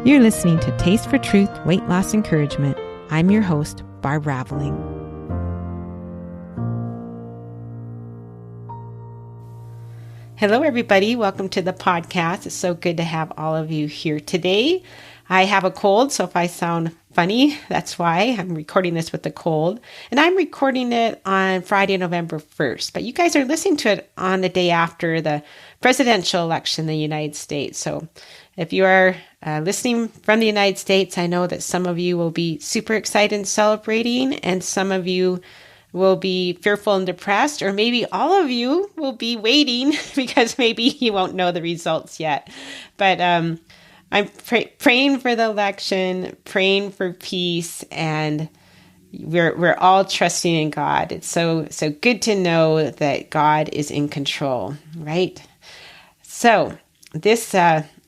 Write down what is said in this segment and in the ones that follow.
You're listening to Taste for Truth Weight Loss Encouragement. I'm your host, Barb Raveling. Hello, everybody. Welcome to the podcast. It's so good to have all of you here today. I have a cold, so if I sound funny, that's why I'm recording this with a cold. And I'm recording it on Friday, November 1st. But you guys are listening to it on the day after the presidential election in the United States. So if you are listening from the United States, I know that some of you will be super excited and celebrating, and some of you will be fearful and depressed, or maybe all of you will be waiting because maybe you won't know the results yet. But I'm praying for the election, praying for peace, and we're all trusting in God. It's so good to know that God is in control, right? So this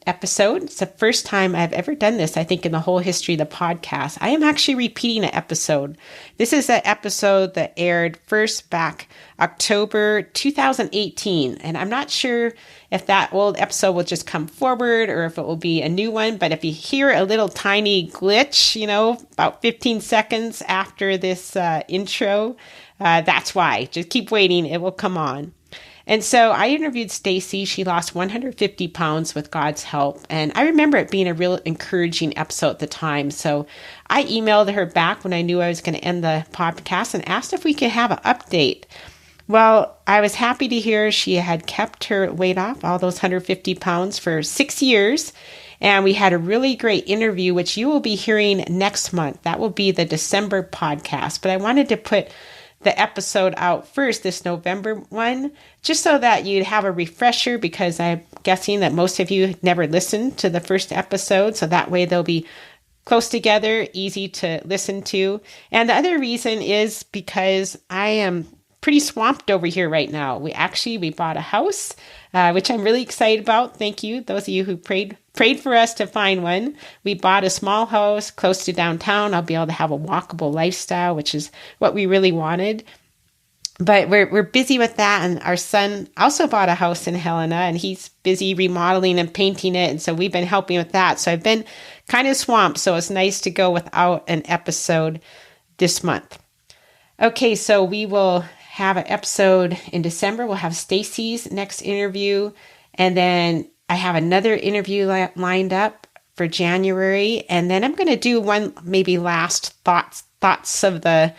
episode, it's the first time I've ever done this, I think, in the whole history of the podcast. I am actually repeating an episode. This is an episode that aired first back October 2018. And I'm not sure if that old episode will just come forward or if it will be a new one. But if you hear a little tiny glitch, about 15 seconds after this intro, that's why. Just keep waiting. It will come on. And so I interviewed Stacy. She lost 150 pounds with God's help. And I remember it being a real encouraging episode at the time. So I emailed her back when I knew I was going to end the podcast and asked if we could have an update. Well, I was happy to hear she had kept her weight off, all those 150 pounds, for 6 years. And we had a really great interview, which you will be hearing next month. That will be the December podcast. But I wanted to put the episode out first, this November one, just so that you'd have a refresher, because I'm guessing that most of you never listened to the first episode. So that way they'll be close together, easy to listen to. And the other reason is because I am pretty swamped over here right now. We bought a house, which I'm really excited about. Thank you, those of you who prayed for us to find one. We bought a small house close to downtown. I'll be able to have a walkable lifestyle, which is what we really wanted. But we're busy with that. And our son also bought a house in Helena, and he's busy remodeling and painting it. And so we've been helping with that. So I've been kind of swamped. So it's nice to go without an episode this month. Okay, so we will have an episode in December. We'll have Stacy's next interview. And then I have another interview lined up for January. And then I'm going to do one maybe last thoughts of the,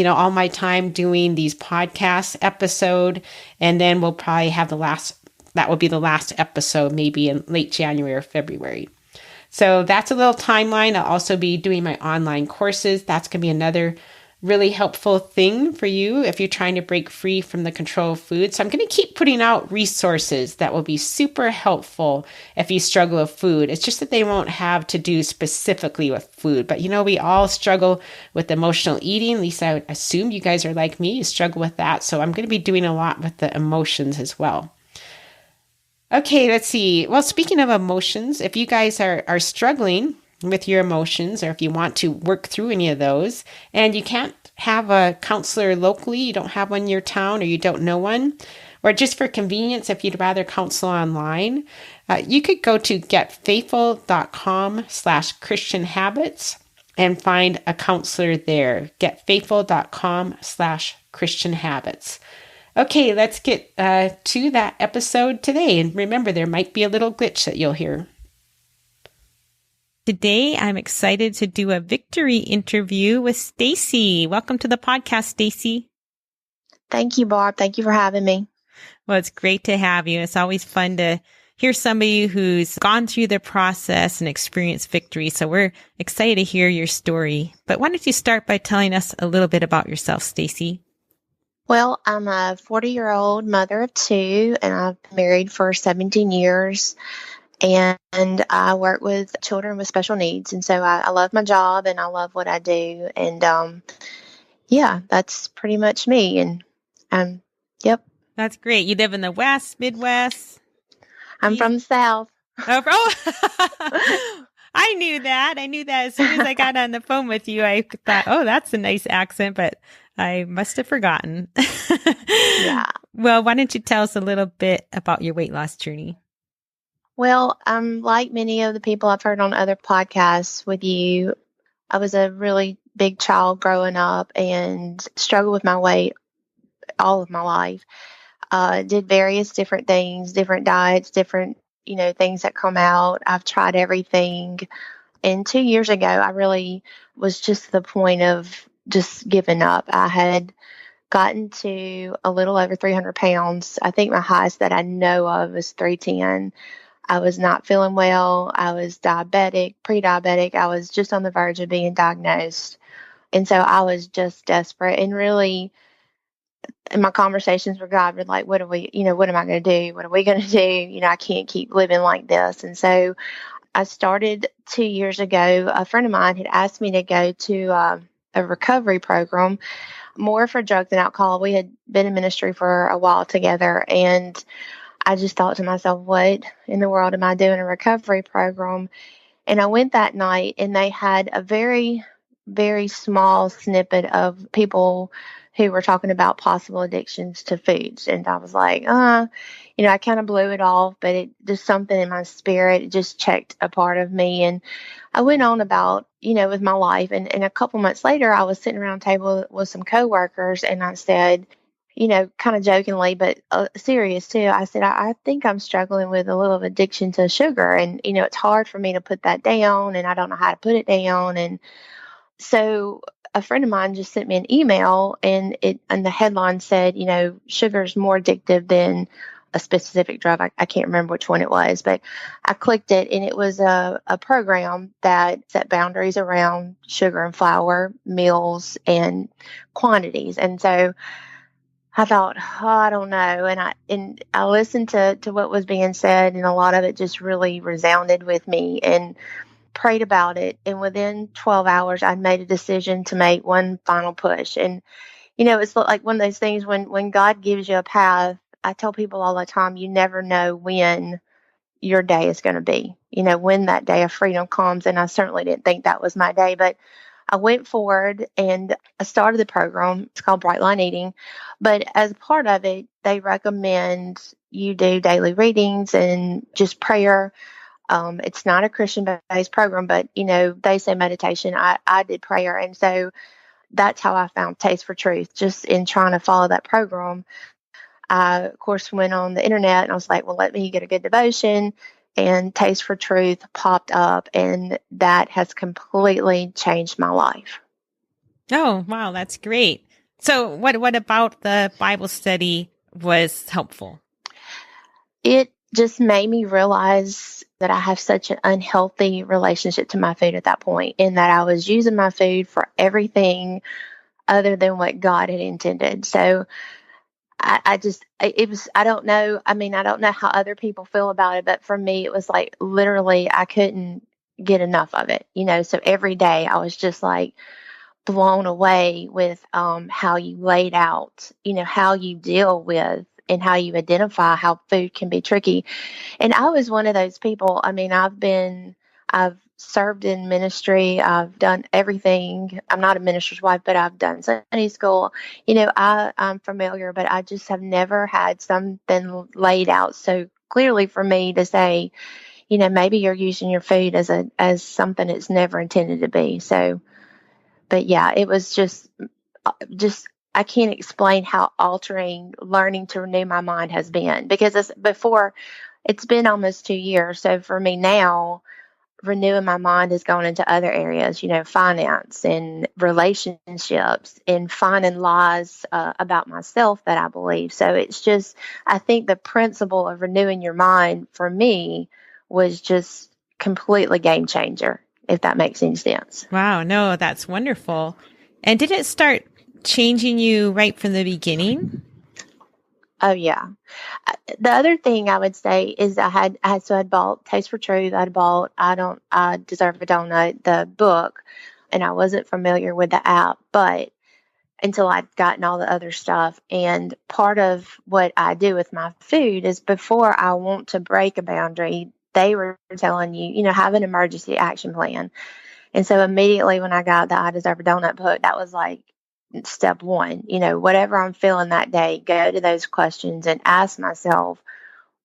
all my time doing these podcast episode. And then we'll probably have that will be the last episode, maybe in late January or February. So that's a little timeline. I'll also be doing my online courses. That's going to be another really helpful thing for you if you're trying to break free from the control of food. So I'm going to keep putting out resources that will be super helpful if you struggle with food. It's just that they won't have to do specifically with food. But we all struggle with emotional eating. At least I would assume you guys are like me. You struggle with that. So I'm going to be doing a lot with the emotions as well. Okay, let's see. Well, speaking of emotions, if you guys are struggling with your emotions, or if you want to work through any of those, and you can't have a counselor locally, you don't have one in your town, or you don't know one, or just for convenience, if you'd rather counsel online, you could go to getfaithful.com/Christian habits and find a counselor there. Getfaithful.com/Christian habits. Okay, let's get to that episode today. And remember, there might be a little glitch that you'll hear. Today, I'm excited to do a victory interview with Stacy. Welcome to the podcast, Stacy. Thank you, Barb. Thank you for having me. Well, it's great to have you. It's always fun to hear somebody who's gone through the process and experienced victory. So we're excited to hear your story. But why don't you start by telling us a little bit about yourself, Stacy? Well, I'm a 40-year-old mother of two, and I've been married for 17 years. And I work with children with special needs. And so I love my job and I love what I do. And that's pretty much me. And yep. That's great. You live in the West, Midwest? I'm from the South. Oh, I knew that. As soon as I got on the phone with you, I thought, oh, that's a nice accent, but I must have forgotten. Yeah. Well, why don't you tell us a little bit about your weight loss journey? Well, like many of the people I've heard on other podcasts with you, I was a really big child growing up and struggled with my weight all of my life. Did various different things, different diets, different, things that come out. I've tried everything. And 2 years ago, I really was just to the point of just giving up. I had gotten to a little over 300 pounds. I think my highest that I know of was 310. I was not feeling well. I was diabetic, pre diabetic. I was just on the verge of being diagnosed. And so I was just desperate. And really, in my conversations with God were like, what are we, what am I going to do? What are we going to do? I can't keep living like this. And so I started 2 years ago. A friend of mine had asked me to go to a recovery program, more for drugs and alcohol. We had been in ministry for a while together. And I just thought to myself, what in the world am I doing a recovery program? And I went that night and they had a very, very small snippet of people who were talking about possible addictions to foods. And I was like, I kind of blew it off, but it just something in my spirit, it just checked a part of me. And I went on about, with my life. And a couple months later, I was sitting around a table with some coworkers and I said, kind of jokingly, but serious too. I said, I think I'm struggling with a little addiction to sugar. And, it's hard for me to put that down and I don't know how to put it down. And so a friend of mine just sent me an email and the headline said, sugar is more addictive than a specific drug. I can't remember which one it was, but I clicked it and it was a program that set boundaries around sugar and flour, meals and quantities. And so I thought, I don't know. And I listened to what was being said and a lot of it just really resounded with me and prayed about it. And within 12 hours, I'd made a decision to make one final push. And, it's like one of those things when God gives you a path, I tell people all the time, you never know when your day is going to be, when that day of freedom comes. And I certainly didn't think that was my day, but I went forward and I started the program. It's called Bright Line Eating. But as part of it, they recommend you do daily readings and just prayer. It's not a Christian based program, but they say meditation. I did prayer. And so that's how I found Taste for Truth, just in trying to follow that program. I, of course, went on the internet and I was like, well, let me get a good devotion. And Taste for Truth popped up, and that has completely changed my life. Oh, wow. That's great. So what about the Bible study was helpful? It just made me realize that I have such an unhealthy relationship to my food at that point, and that I was using my food for everything other than what God had intended. So I don't know. I mean, I don't know how other people feel about it, but for me, it was like literally I couldn't get enough of it, so every day I was just like blown away with how you laid out, how you deal with and how you identify how food can be tricky. And I was one of those people. I mean, I've served in ministry. I've done everything. I'm not a minister's wife, but I've done Sunday school. I'm familiar, but I just have never had something laid out so clearly for me to say, maybe you're using your food as something it's never intended to be. So, but yeah, it was just I can't explain how altering learning to renew my mind has been, because it's been almost 2 years. So for me now, renewing my mind has gone into other areas, finance and relationships and finding lies about myself that I believe. So it's just, I think the principle of renewing your mind for me was just completely game changer, if that makes any sense. Wow. No, that's wonderful. And did it start changing you right from the beginning? Oh yeah. The other thing I would say is I had bought Taste for Truth. I Deserve a Donut, the book, and I wasn't familiar with the app, but until I'd gotten all the other stuff. And part of what I do with my food is before I want to break a boundary, they were telling you, have an emergency action plan. And so immediately when I got the I Deserve a Donut book, that was like step one, whatever I'm feeling that day, go to those questions and ask myself,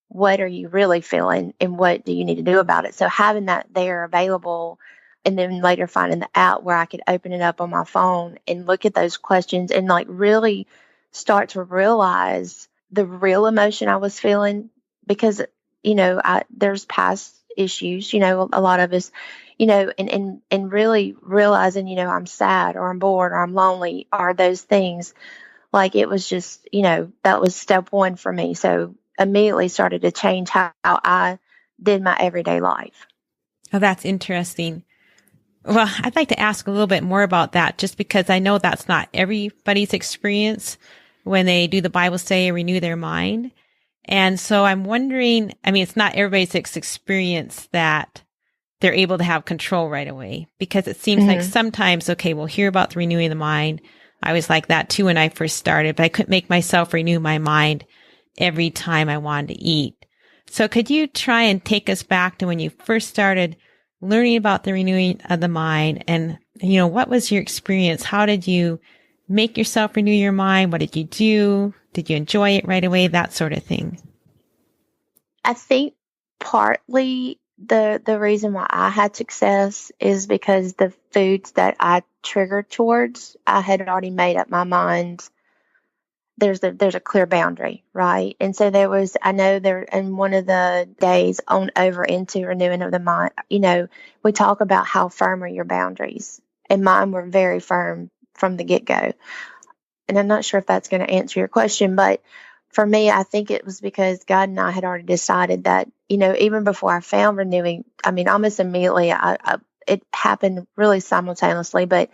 what are you really feeling and what do you need to do about it? So having that there available, and then later finding the app where I could open it up on my phone and look at those questions and like really start to realize the real emotion I was feeling. Because, there's past issues, a lot of us, and really realizing, I'm sad or I'm bored or I'm lonely, or those things. Like it was just, that was step one for me. So immediately started to change how I did my everyday life. Oh, that's interesting. Well, I'd like to ask a little bit more about that, just because I know that's not everybody's experience when they do the Bible study or renew their mind. And so I'm wondering, I mean, it's not everybody's experience that they're able to have control right away, because it seems like sometimes, okay, we'll hear about the renewing the mind. I was like that too when I first started, but I couldn't make myself renew my mind every time I wanted to eat. So could you try and take us back to when you first started learning about the renewing of the mind, and, what was your experience? How did you make yourself renew your mind? What did you do? Did you enjoy it right away? That sort of thing. I think partly the reason why I had success is because the foods that I triggered towards, I had already made up my mind. There's a clear boundary, right? And so I know there, in one of the days on over into renewing of the mind, we talk about how firm are your boundaries, and mine were very firm from the get-go. And I'm not sure if that's going to answer your question, but for me, I think it was because God and I had already decided that, even before I found renewing, I mean, almost immediately, it happened really simultaneously, but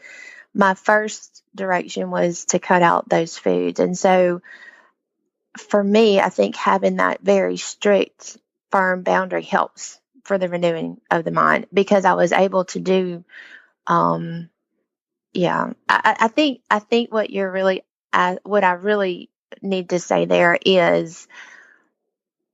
my first direction was to cut out those foods. And so for me, I think having that very strict, firm boundary helps for the renewing of the mind, because I was able to do, yeah, I think what what I really need to say there is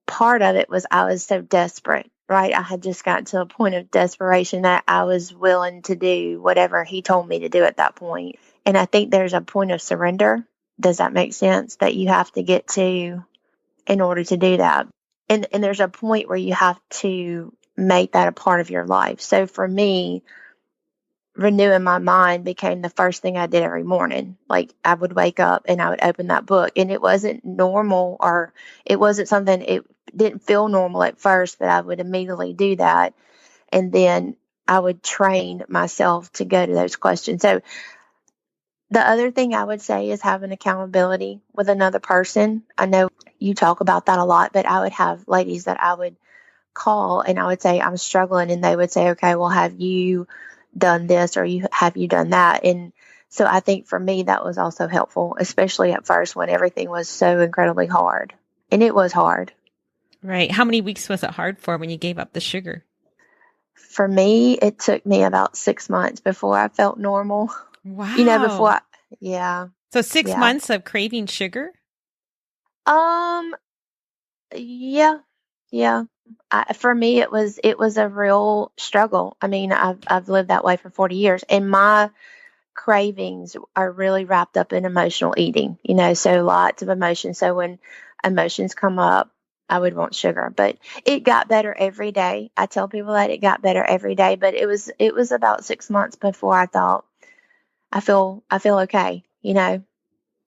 part of it was I was so desperate, right? I had just gotten to a point of desperation that I was willing to do whatever he told me to do at that point. And I think there's a point of surrender. Does that make sense? That you have to get to in order to do that. And there's a point where you have to make that a part of your life. So for me, renewing my mind became the first thing I did every morning. Like I would wake up and I would open that book, and it wasn't normal, or it wasn't something, it didn't feel normal at first, but I would immediately do that. And then I would train myself to go to those questions. So the other thing I would say is having accountability with another person. I know you talk about that a lot, but I would have ladies that I would call and I would say, I'm struggling. And they would say, okay, well, have you done this, or have you done that? And so I think for me, that was also helpful, especially at first when everything was so incredibly hard. And it was hard. Right. How many weeks was it hard for when you gave up the sugar? For me, it took me about 6 months before I felt normal. Wow. Yeah. So 6 months of craving sugar? Yeah. Yeah. For me, it was a real struggle. I mean, I've lived that way for 40 years, and my cravings are really wrapped up in emotional eating, so lots of emotions. So when emotions come up, I would want sugar, but it got better every day. I tell people that it got better every day, but it was about 6 months before I thought, I feel okay,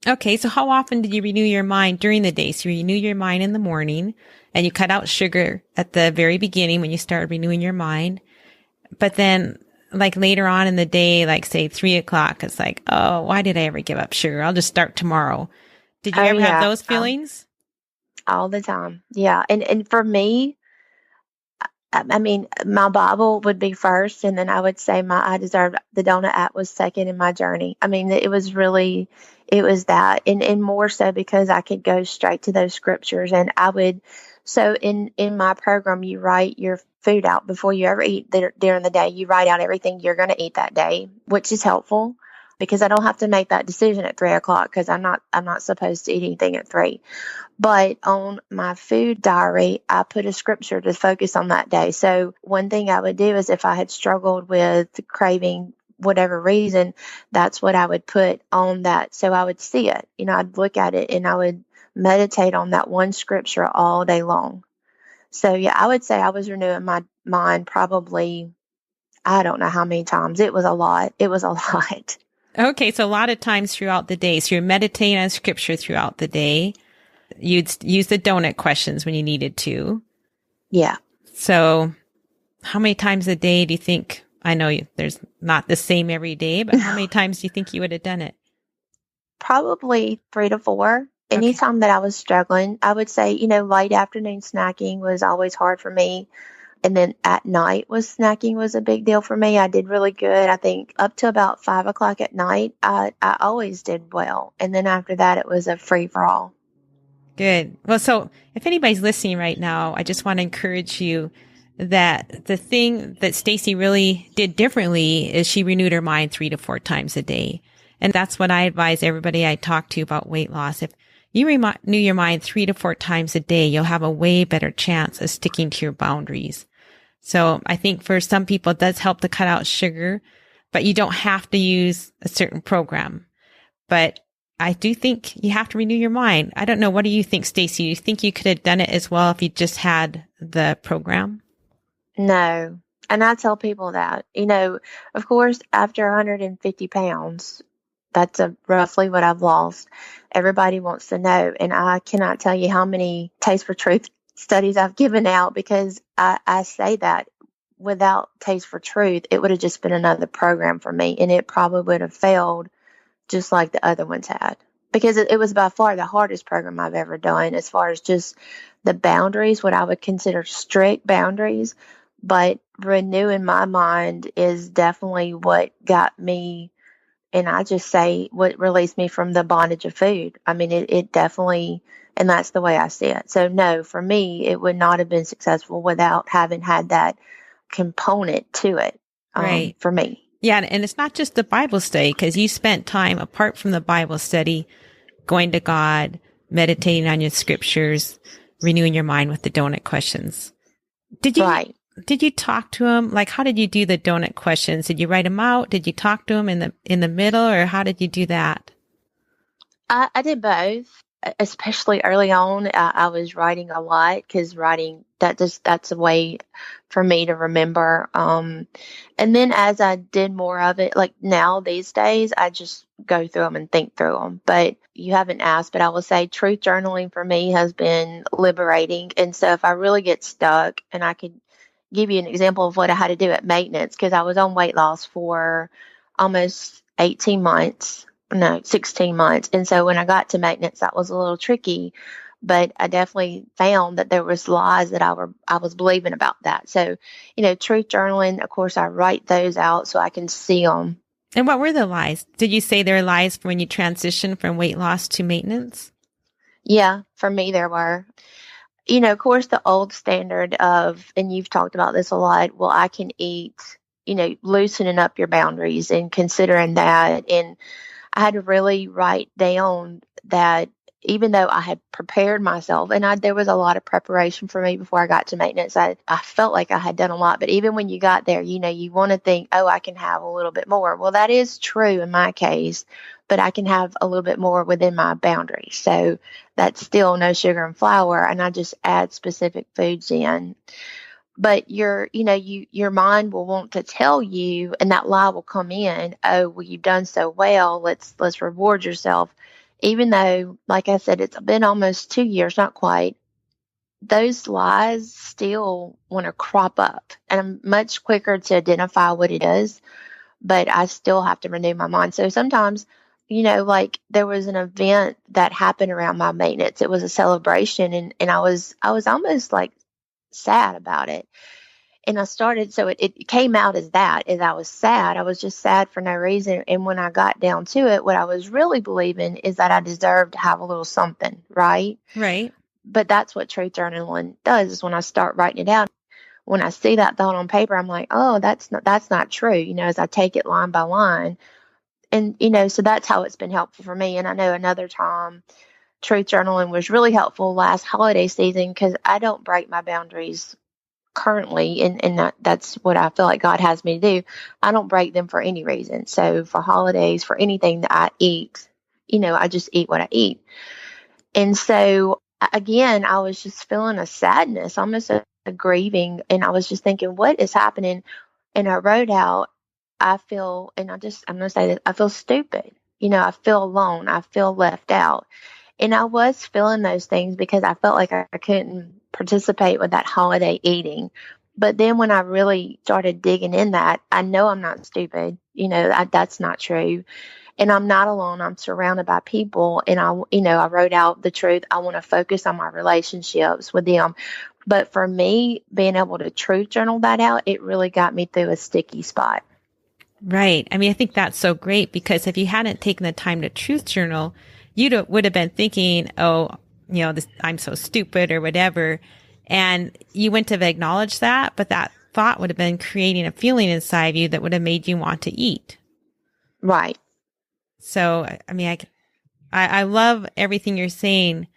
Okay. So how often did you renew your mind during the day? So you renew your mind in the morning, and you cut out sugar at the very beginning when you started renewing your mind. But then like later on in the day, like say 3:00, it's like, oh, why did I ever give up sugar? I'll just start tomorrow. Did you ever have those feelings? All the time. Yeah. And for me, I mean, my Bible would be first, and then I would say my I Deserve the Donut app was second in my journey. I mean, it was that, and more so because I could go straight to those scriptures, and I would. So in my program, you write your food out before you ever eat during the day. You write out everything you're going to eat that day, which is helpful because I don't have to make that decision at 3:00 because I'm not supposed to eat anything at 3. But on my food diary, I put a scripture to focus on that day. So one thing I would do is if I had struggled with craving whatever reason, that's what I would put on that. So I would see it, I'd look at it and I would meditate on that one scripture all day long. So yeah, I would say I was renewing my mind probably, I don't know how many times. It was a lot. It was a lot. Okay, so a lot of times throughout the day. So you're meditating on scripture throughout the day. You'd use the donut questions when you needed to. Yeah. So how many times a day do you think, I know there's not the same every day, but how many times do you think you would have done it? Probably 3 to 4. Okay. Anytime that I was struggling, I would say, late afternoon snacking was always hard for me. And then at night snacking was a big deal for me. I did really good. I think up to about 5 o'clock at night, I always did well. And then after that, it was a free for all. Good. Well, so if anybody's listening right now, I just want to encourage you that the thing that Stacy really did differently is she renewed her mind 3 to 4 times a day. And that's what I advise everybody I talk to about weight loss. If you renew your mind 3 to 4 times a day, you'll have a way better chance of sticking to your boundaries. So I think for some people, it does help to cut out sugar, but you don't have to use a certain program. But I do think you have to renew your mind. I don't know. What do you think, Stacy? You think you could have done it as well if you just had the program? No. And I tell people that, of course, after 150 pounds, that's roughly what I've lost. Everybody wants to know. And I cannot tell you how many Taste for Truth studies I've given out, because I say that without Taste for Truth, it would have just been another program for me. And it probably would have failed just like the other ones had, because it was by far the hardest program I've ever done as far as just the boundaries, what I would consider strict boundaries. But renewing my mind is definitely what got me, and I just say what released me from the bondage of food. I mean, it definitely, and that's the way I see it. So no, for me, it would not have been successful without having had that component to it. Right. For me. Yeah. And it's not just the Bible study, because you spent time apart from the Bible study, going to God, meditating on your scriptures, renewing your mind with the donut questions. Did you talk to him? Like, how did you do the donut questions? Did you write them out? Did you talk to him in the middle, or how did you do that? I did both, especially early on. I was writing a lot, because writing, that's a way for me to remember. And then as I did more of it, like now these days, I just go through them and think through them. But you haven't asked, but I will say truth journaling for me has been liberating. And so if I really get stuck, and I could give you an example of what I had to do at maintenance, because I was on weight loss for almost 18 months. No, 16 months. And so when I got to maintenance, that was a little tricky, but I definitely found that there was lies that I was believing about that. So, truth journaling, of course, I write those out so I can see them. And what were the lies? Did you say there were lies when you transitioned from weight loss to maintenance? Yeah, for me, there were. Of course, the old standard of, and you've talked about this a lot, well, I can eat, loosening up your boundaries and considering that. And I had to really write down that even though I had prepared myself, and there was a lot of preparation for me before I got to maintenance, I felt like I had done a lot. But even when you got there, you want to think, oh, I can have a little bit more. Well, that is true in my case, but I can have a little bit more within my boundaries. So that's still no sugar and flour, and I just add specific foods in. But your mind will want to tell you, and that lie will come in. Oh, well, you've done so well. Let's reward yourself. Even though, like I said, it's been almost 2 years, not quite. Those lies still want to crop up, and I'm much quicker to identify what it is. But I still have to renew my mind. So sometimes, like there was an event that happened around my maintenance. It was a celebration, and I was almost like sad about it. And I started, so it came out as I was sad. I was just sad for no reason. And when I got down to it, what I was really believing is that I deserved to have a little something, right? Right. But that's what truth journaling does, is when I start writing it out, when I see that thought on paper, I'm like, oh, that's not true, as I take it line by line. And, so that's how it's been helpful for me. And I know another time, truth journaling was really helpful last holiday season, because I don't break my boundaries currently, and that's what I feel like God has me to do. I don't break them for any reason. So for holidays, for anything that I eat, I just eat what I eat. And so again, I was just feeling a sadness, almost a grieving, and I was just thinking, what is happening? And I wrote out, I feel, and I'm going to say this, I feel stupid. I feel alone. I feel left out. And I was feeling those things because I felt like I couldn't participate with that holiday eating. But then when I really started digging in that, I know I'm not stupid. That's not true. And I'm not alone. I'm surrounded by people. And I wrote out the truth. I want to focus on my relationships with them. But for me, being able to truth journal that out, it really got me through a sticky spot. Right. I mean, I think that's so great because if you hadn't taken the time to truth journal, you would have been thinking, oh, I'm so stupid or whatever. And you wouldn't have acknowledged that, but that thought would have been creating a feeling inside you that would have made you want to eat. Right. So, I mean, I love everything you're saying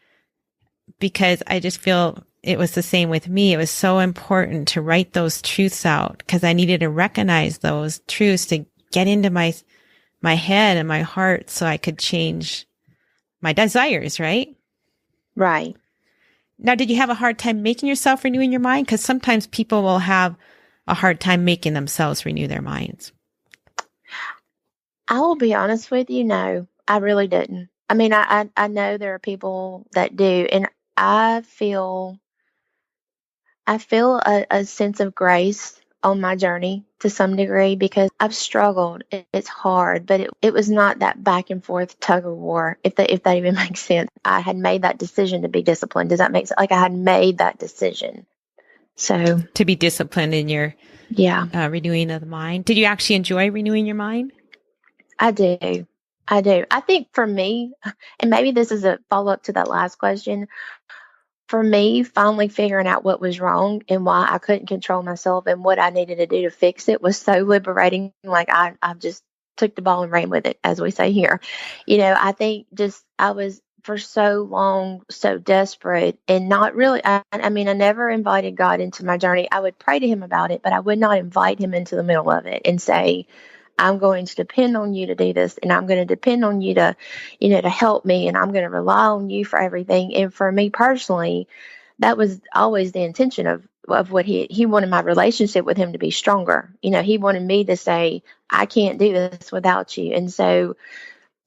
because I just feel it was the same with me. It was so important to write those truths out because I needed to recognize those truths to get into my head and my heart so I could change my desires, right? Right. Now, did you have a hard time making yourself renewing your mind? Because sometimes people will have a hard time making themselves renew their minds. I will be honest with you. No, I really didn't. I mean, I know there are people that do, and I feel a sense of grace on my journey to some degree because I've struggled. It's hard, but it was not that back and forth tug of war, if that even makes sense. I had made that decision to be disciplined. Does that make sense? Like I had made that decision. So to be disciplined in your renewing of the mind. Did you actually enjoy renewing your mind? I do. I think for me, and maybe this is a follow-up to that last question, for me, finally figuring out what was wrong and why I couldn't control myself and what I needed to do to fix it was so liberating. Like I just took the ball and ran with it, as we say here. I think I was for so long so desperate and not really. I mean, I never invited God into my journey. I would pray to Him about it, but I would not invite Him into the middle of it and say, I'm going to depend on you to do this, and I'm going to depend on you to, to help me, and I'm going to rely on you for everything. And for me personally, that was always the intention of what he wanted my relationship with Him to be stronger. He wanted me to say, I can't do this without you. And so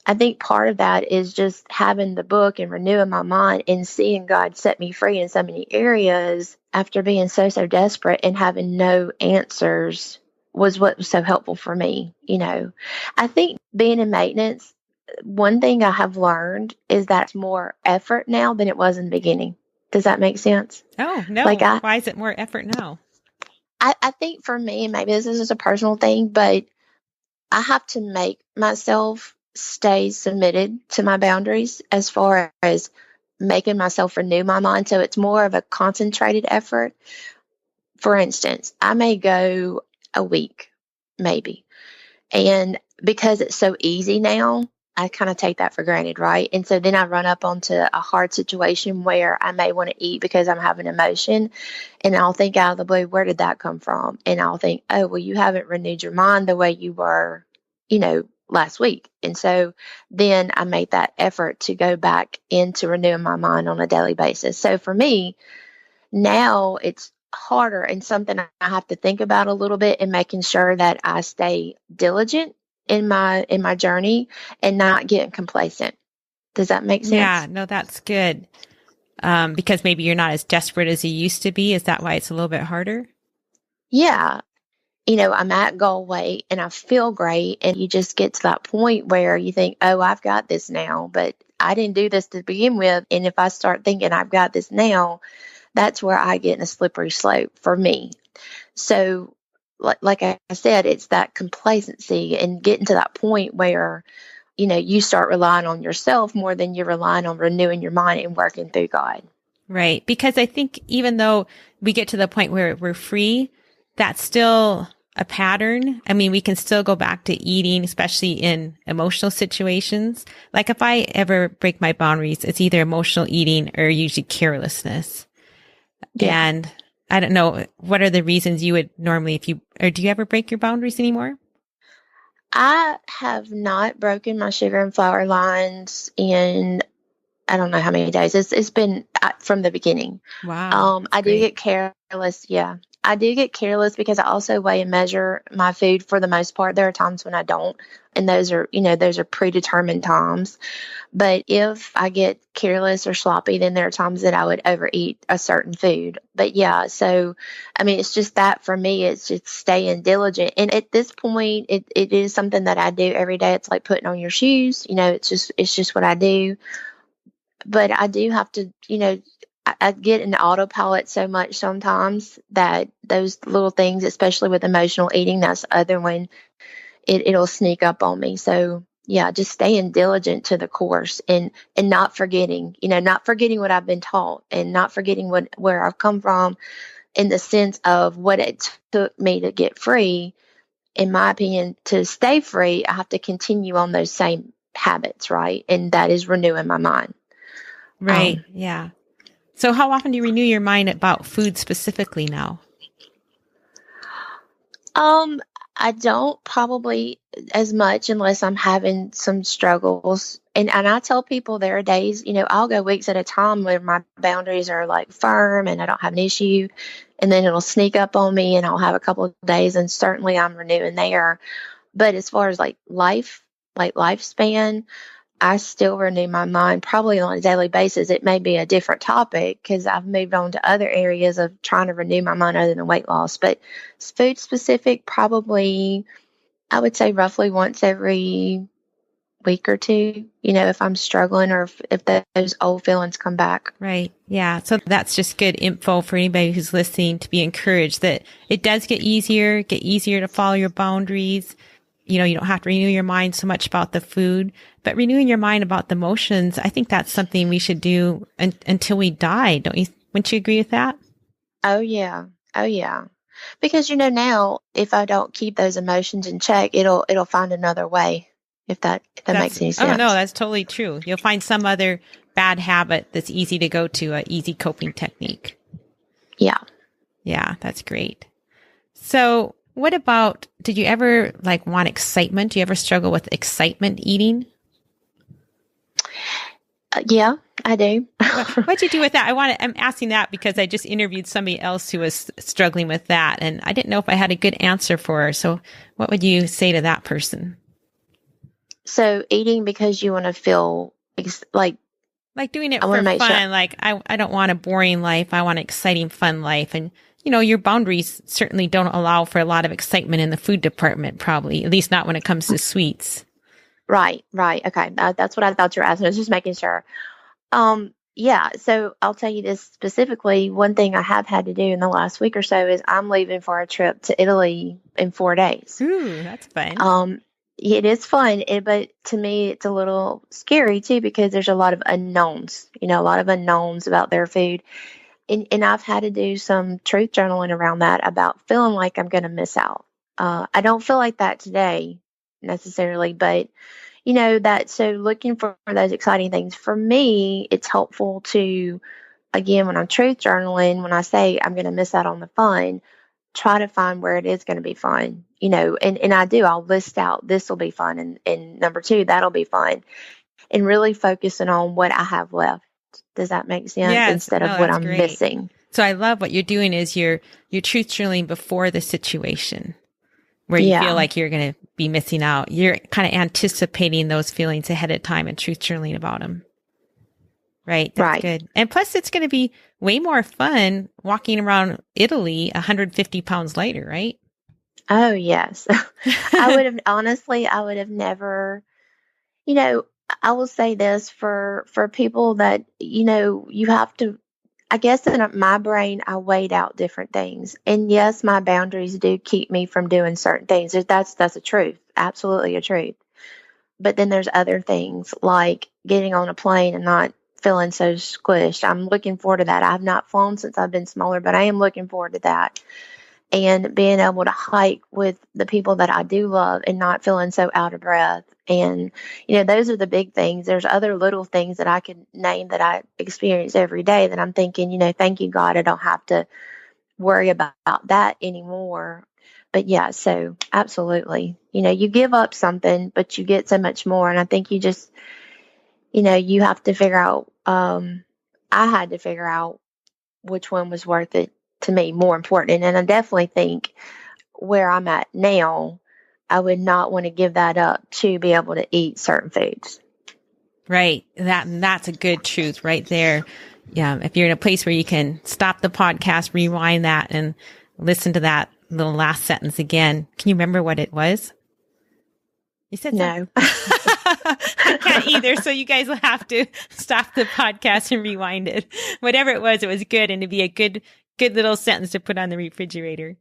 I think part of that is just having the book and renewing my mind and seeing God set me free in so many areas after being so desperate and having no answers was what was so helpful for me. I think being in maintenance, one thing I have learned is that it's more effort now than it was in the beginning. Does that make sense? Oh, no. Why is it more effort now? I think for me, and maybe this is just a personal thing, but I have to make myself stay submitted to my boundaries as far as making myself renew my mind. So it's more of a concentrated effort. For instance, I may go a week, maybe. And because it's so easy now, I kind of take that for granted, right? And so then I run up onto a hard situation where I may want to eat because I'm having emotion, and I'll think out of the blue, where did that come from? And I'll think, oh, well, you haven't renewed your mind the way you were, last week. And so then I make that effort to go back into renewing my mind on a daily basis. So for me, now it's harder and something I have to think about a little bit and making sure that I stay diligent in my journey and not getting complacent. Does that make sense? Yeah, no, that's good. Because maybe you're not as desperate as you used to be. Is that why it's a little bit harder? Yeah. I'm at goal weight and I feel great. And you just get to that point where you think, oh, I've got this now, but I didn't do this to begin with. And if I start thinking I've got this now, that's where I get in a slippery slope for me. So like I said, it's that complacency and getting to that point where, you start relying on yourself more than you're relying on renewing your mind and working through God. Right. Because I think even though we get to the point where we're free, that's still a pattern. I mean, we can still go back to eating, especially in emotional situations. Like if I ever break my boundaries, it's either emotional eating or usually carelessness. Yeah. And I don't know, what are the reasons you would normally, do you ever break your boundaries anymore? I have not broken my sugar and flour lines in, I don't know how many days. It's been from the beginning. Wow. I do get careless. Yeah. I do get careless because I also weigh and measure my food for the most part. There are times when I don't, and those are predetermined times. But if I get careless or sloppy, then there are times that I would overeat a certain food. But yeah, so I mean, it's just that for me, it's just staying diligent. And at this point, it is something that I do every day. It's like putting on your shoes. It's just what I do. But I do have to, I get in autopilot so much sometimes that those little things, especially with emotional eating, that's the other one, it'll sneak up on me. So yeah, just staying diligent to the course and not forgetting, not forgetting what I've been taught and not forgetting where I've come from in the sense of what it took me to get free. In my opinion, to stay free, I have to continue on those same habits, right? And that is renewing my mind. Right. Yeah. So how often do you renew your mind about food specifically now? I don't probably as much unless I'm having some struggles. And I tell people there are days, I'll go weeks at a time where my boundaries are like firm and I don't have an issue. And then it'll sneak up on me and I'll have a couple of days and certainly I'm renewing there. But as far as like lifespan, I still renew my mind probably on a daily basis. It may be a different topic because I've moved on to other areas of trying to renew my mind other than weight loss. But food specific, probably, I would say roughly once every week or two, if I'm struggling or if those old feelings come back. Right. Yeah. So that's just good info for anybody who's listening to be encouraged that it does get easier to follow your boundaries. You don't have to renew your mind so much about the food, but renewing your mind about the emotions, I think that's something we should do until we die. Wouldn't you agree with that? Oh, yeah. Oh, yeah. Because, now if I don't keep those emotions in check, it'll find another way. If that makes any sense. Oh, no, that's totally true. You'll find some other bad habit that's easy to go to, an easy coping technique. Yeah. Yeah, that's great. So what about, did you ever want excitement? Do you ever struggle with excitement eating? Yeah, I do. What'd you do with that? I'm asking that because I just interviewed somebody else who was struggling with that and I didn't know if I had a good answer for her. So what would you say to that person? So eating because you want to feel like doing it for fun. Sure. I don't want a boring life. I want an exciting, fun life. And, your boundaries certainly don't allow for a lot of excitement in the food department, probably, at least not when it comes to sweets. Right. Okay. That's what I thought you were asking. I was just making sure. Yeah. So I'll tell you this specifically. One thing I have had to do in the last week or so is I'm leaving for a trip to Italy in 4 days. Ooh, that's fun. It is fun, but to me, it's a little scary too because there's a lot of unknowns, a lot of unknowns about their food. And I've had to do some truth journaling around that about feeling like I'm going to miss out. I don't feel like that today necessarily, but so looking for those exciting things for me, it's helpful to, again, when I'm truth journaling, when I say I'm going to miss out on the fun, try to find where it is going to be fun, and I'll list out, this will be fun. And number 2, that'll be fun, and really focusing on what I have left. Does that make sense? Yes. Instead of what I'm missing. So I love what you're doing is you're truth journaling before the situation where you feel like you're going to be missing out. You're kind of anticipating those feelings ahead of time and truth journaling about them. Right. That's good. And plus it's going to be way more fun walking around Italy 150 pounds lighter, right? Oh, yes. I would have never, I will say this for people that, you have to, I guess in my brain, I weighed out different things. And yes, my boundaries do keep me from doing certain things. That's a truth. Absolutely a truth. But then there's other things like getting on a plane and not feeling so squished. I'm looking forward to that. I've not flown since I've been smaller, but I am looking forward to that. And being able to hike with the people that I do love and not feeling so out of breath. And, those are the big things. There's other little things that I could name that I experience every day that I'm thinking, thank you, God, I don't have to worry about that anymore. But yeah, so absolutely, you give up something, but you get so much more. And I think you just, you have to figure out, I had to figure out which one was worth it to me more important. And I definitely think where I'm at now, I would not want to give that up to be able to eat certain foods. Right. That's a good truth right there. Yeah. If you're in a place where you can stop the podcast, rewind that and listen to that little last sentence again. Can you remember what it was? You said no. I can't either. So you guys will have to stop the podcast and rewind it. Whatever it was good. And it'd be a good little sentence to put on the refrigerator.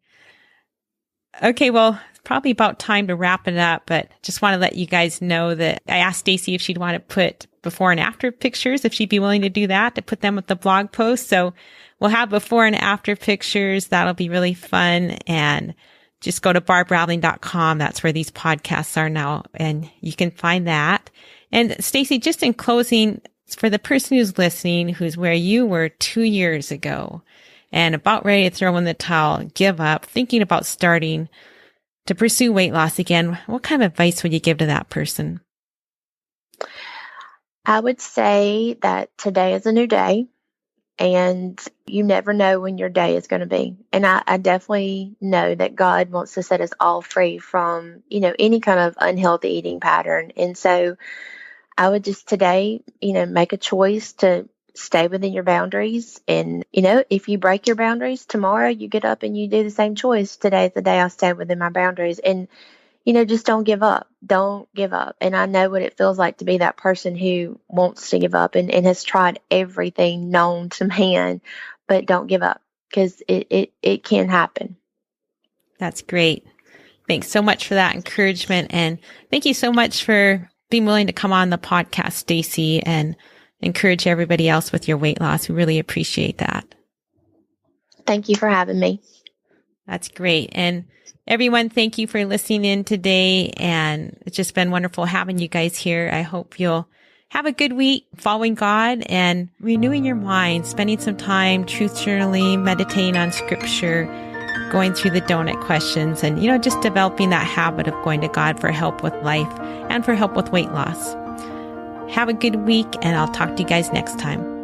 Okay, well, it's probably about time to wrap it up, but just want to let you guys know that I asked Stacy if she'd want to put before and after pictures, if she'd be willing to do that, to put them with the blog post. So we'll have before and after pictures. That'll be really fun. And just go to barbradling.com. That's where these podcasts are now, and you can find that. And Stacy, just in closing, for the person who's listening, who's where you were 2 years ago, and about ready to throw in the towel, give up, thinking about starting to pursue weight loss again, what kind of advice would you give to that person? I would say that today is a new day, and you never know when your day is going to be. And I definitely know that God wants to set us all free from, any kind of unhealthy eating pattern. And so I would just today, make a choice to stay within your boundaries. And, if you break your boundaries tomorrow, you get up and you do the same choice. Today is the day I stay within my boundaries. And, just don't give up. Don't give up. And I know what it feels like to be that person who wants to give up and has tried everything known to man, but don't give up, because it can happen. That's great. Thanks so much for that encouragement. And thank you so much for being willing to come on the podcast, Stacy, and encourage everybody else with your weight loss. We really appreciate that. Thank you for having me. That's great. And everyone, thank you for listening in today. And it's just been wonderful having you guys here. I hope you'll have a good week following God and renewing your mind, spending some time truth journaling, meditating on scripture, going through the donut questions, and, just developing that habit of going to God for help with life and for help with weight loss. Have a good week, and I'll talk to you guys next time.